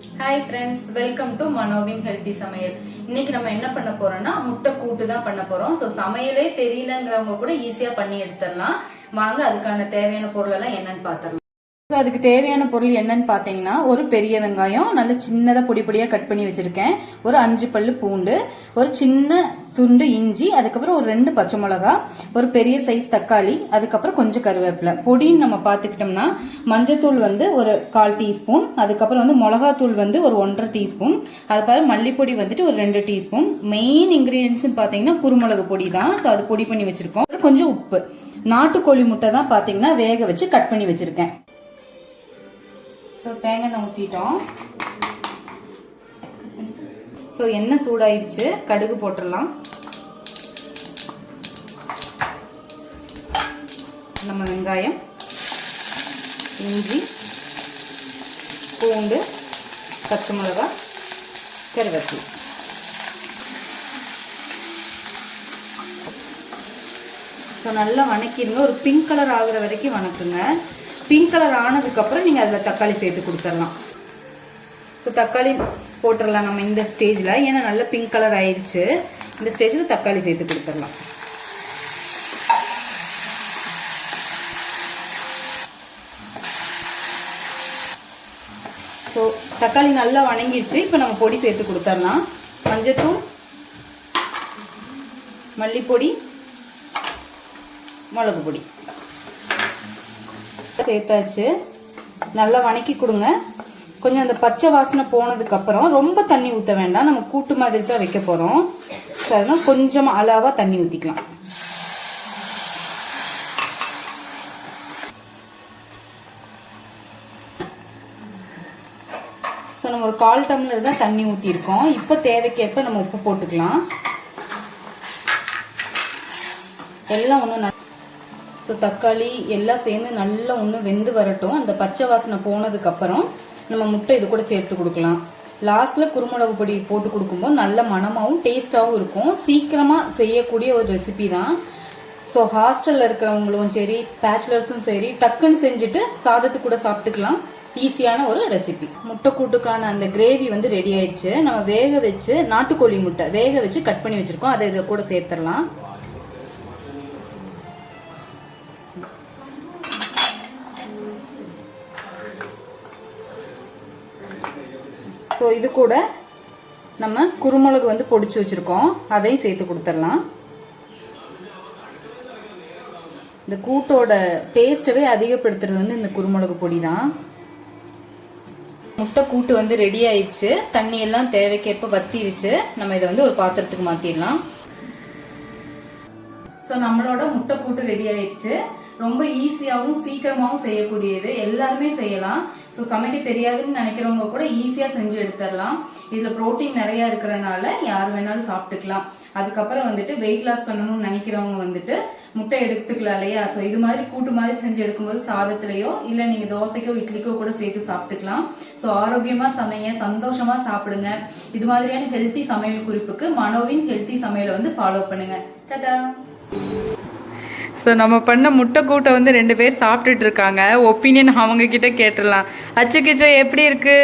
Hi friends, welcome to மனோவின் healthy சமையல். இன்னைக்கு நம்ம என்ன பண்ண போறோம்னா முட்டை கூட்டு தான் பண்ண போறோம். ஸோ சமையலே தெரியலங்கிறவங்க கூட ஈஸியா பண்ணி எடுத்துடலாம். வாங்க அதுக்கான தேவையான பொருள் எல்லாம் என்னன்னு பாத்திரலாம். ஸோ அதுக்கு தேவையான பொருள் என்னன்னு பாத்தீங்கன்னா, ஒரு பெரிய வெங்காயம் நல்ல சின்னதா பொடி பொடியா கட் பண்ணி வச்சிருக்கேன், ஒரு 5 பல்லு பூண்டு, ஒரு சின்ன துண்டு இஞ்சி, அதுக்கப்புறம் ஒரு 2 பச்சை மிளகா, ஒரு பெரிய சைஸ் தக்காளி, அதுக்கப்புறம் கொஞ்சம் கருவேப்பிலை. பொடின்னு நம்ம பாத்துக்கிட்டோம்னா மஞ்சத்தூள் வந்து ஒரு 1/4 டீஸ்பூன், அதுக்கப்புறம் வந்து மிளகாத்தூள் வந்து ஒரு 1.5 டீஸ்பூன், அது பாரு மல்லிப்பொடி வந்துட்டு ஒரு 2 டீஸ்பூன். மெயின் இன்கிரீடியன்ஸ் பாத்தீங்கன்னா குருமிளகு பொடி தான். ஸோ அது பொடி பண்ணி வச்சிருக்கோம். கொஞ்சம் உப்பு. நாட்டுக்கோழி முட்டை தான் பாத்தீங்கன்னா வேக வச்சு கட் பண்ணி வச்சிருக்கேன். ஸோ தேங்காய் ஊற்றிட்டோம். ஸோ எண்ணெய் சூடாயிருச்சு, கடுகு போட்டுடலாம். நம்ம வெங்காயம், இஞ்சி, பூண்டு, பச்சை மிளகாய், கருவேப்பிலை. ஸோ நல்லா வணக்கிடுங்க. ஒரு பிங்க் கலர் ஆகுற வரைக்கும் வணக்குங்க. பிங்க் கலர் ஆனதுக்கப்புறம் நீங்கள் அதில் தக்காளி சேர்த்து கொடுத்துடலாம். ஸோ தக்காளி போட்டுடலாம் நம்ம இந்த ஸ்டேஜில். ஏன்னா நல்லா பிங்க் கலர் ஆயிடுச்சு. இந்த ஸ்டேஜில் தக்காளி சேர்த்து கொடுத்துடலாம். ஸோ தக்காளி நல்லா வணங்கிடுச்சு. இப்போ நம்ம பொடி சேர்த்து கொடுத்துடலாம். மஞ்சத்தூள், மல்லிப்பொடி, மிளகு பொடி சேர்த்தாச்சு. நல்லா வணக்கி கொடுங்க. கொஞ்சம் அந்த பச்சை வாசனை போனதுக்கு அப்புறம் ரொம்ப தண்ணி ஊற்ற வேண்டாம், நம்ம கூட்டு மாதிரி தான் வைக்க போறோம். அதனால கொஞ்சம் அளவா தண்ணி ஊற்றிக்கலாம். ஸோ நம்ம ஒரு 1/4 டம்ளர் தான் தண்ணி ஊற்றிருக்கோம். இப்போ தேவைக்கேற்ப நம்ம உப்பு போட்டுக்கலாம். எல்லாம் ஒன்றும் ஸோ தக்காளி எல்லாம் சேர்ந்து நல்லா ஒன்று வெந்து வரட்டும். அந்த பச்சை வாசனை போனதுக்கு அப்புறம் நம்ம முட்டை இது கூட சேர்த்து கொடுக்கலாம். லாஸ்ட்ல குருமிளகு பொடி போட்டு கொடுக்கும்போது நல்ல மணமாகவும் டேஸ்டாகவும் இருக்கும். சீக்கிரமா செய்யக்கூடிய ஒரு ரெசிபி தான். ஸோ ஹாஸ்டல்ல இருக்கிறவங்களும் சரி, பேச்சுலர்ஸும் சரி, டக்குன்னு செஞ்சுட்டு சாதத்துக்கு கூட சாப்பிட்டுக்கலாம். ஈஸியான ஒரு ரெசிபி. முட்டை கூட்டுக்கான அந்த கிரேவி வந்து ரெடி ஆயிடுச்சு. நம்ம வேக வச்சு நாட்டுக்கோழி முட்டை வேக வச்சு கட் பண்ணி வச்சிருக்கோம். அதை இதை கூட சேர்த்துடலாம். ஸோ இது கூட நம்ம குருமிளகு வந்து பொடிச்சு வச்சிருக்கோம், அதையும் சேர்த்து கொடுத்துடலாம். இந்த கூட்டோட டேஸ்டவே அதிகப்படுத்துறது வந்து இந்த குருமிளகு பொடி தான். முட்டை கூட்டு வந்து ரெடி ஆயிடுச்சு. தண்ணி எல்லாம் தேவைக்கேற்ப வத்திருச்சு. நம்ம இதை வந்து ஒரு பாத்திரத்துக்கு மாத்திடலாம். ஸோ நம்மளோட முட்டை கூட்டு ரெடி ஆயிடுச்சு. ரொம்ப ஈஸியாகவும் சீக்கிரமாகவும் செய்யக்கூடியது, எல்லாருமே செய்யலாம். ஸோ சமைக்க தெரியாதுன்னு நினைக்கிறவங்க கூட ஈஸியா செஞ்சு எடுத்துடலாம். இதுல புரோட்டீன் நிறைய இருக்கிறனால யார் வேணாலும் சாப்பிட்டுக்கலாம். அதுக்கப்புறம் வந்துட்டு வெயிட் லாஸ் பண்ணணும்னு நினைக்கிறவங்க வந்துட்டு முட்டை எடுத்துக்கலாம் இல்லையா. ஸோ இது மாதிரி கூட்டு மாதிரி செஞ்சு எடுக்கும்போது சாதத்திலேயோ இல்லை நீங்க தோசைக்கோ இட்லிக்கோ கூட சேர்த்து சாப்பிட்டுக்கலாம். ஸோ ஆரோக்கியமா சமைங்க, சந்தோஷமா சாப்பிடுங்க. இது மாதிரியான ஹெல்த்தி சமையல் குறிப்புக்கு மனோவின் ஹெல்த்தி சமையலை வந்து ஃபாலோ பண்ணுங்க. டாடா. ஸோ நம்ம பண்ண முட்டை கூட்டை வந்து 2 பேர் சாப்பிட்டுட்டு இருக்காங்க. ஒப்பீனியன் அவங்க கிட்ட கேட்டுடலாம். அச்சு கிச்சோ எப்படி இருக்கு?